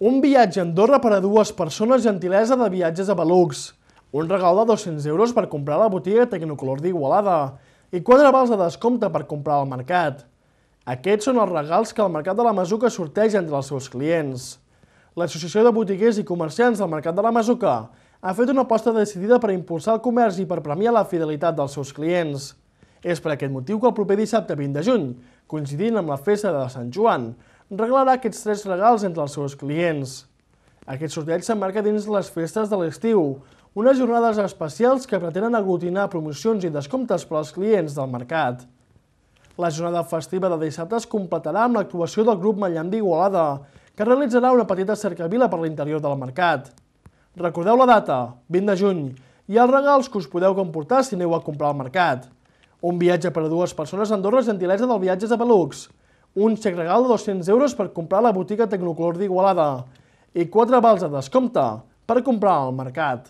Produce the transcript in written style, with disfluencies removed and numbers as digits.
Un viatge a Andorra per a dues persones, gentilesa de Viatges Avalux. Un regal de 200 euros per comprar a la botiga Tecnocolor d'Igualada. I 4 vals de descompte per comprar al mercat. Aquests són els regals que el Mercat de la Masuca sorteja entre els seus clients. L'Associació de Botiguers i Comerciants del Mercat de la Masuca ha fet una aposta decidida per impulsar el comerç i per premiar la fidelitat dels seus clients. És per aquest motiu que el proper dissabte 20 de juny, coincidint amb la festa de Sant Joan, regalarà aquests 3 regals entre els seus clients. Aquest sorteig s'emmarca dins les festes de l'estiu, unes jornades especials que pretenen aglutinar promocions i descomptes per als clients del mercat. La jornada festiva de dissabte es completarà amb l'actuació del grup Mallam d'Igualada, que realitzarà una petita cercavila per l'interior del mercat. Recordeu la data, 20 de juny, i els regals que us podeu emportar si aneu a comprar al mercat. Un viatge per a dues persones a Andorra, gentilesa del Viatges Avalux. Un xec regal de 200 euros per comprar a la botiga Tecnocolor d'Igualada. I 4 vals de descompte per comprar al mercat.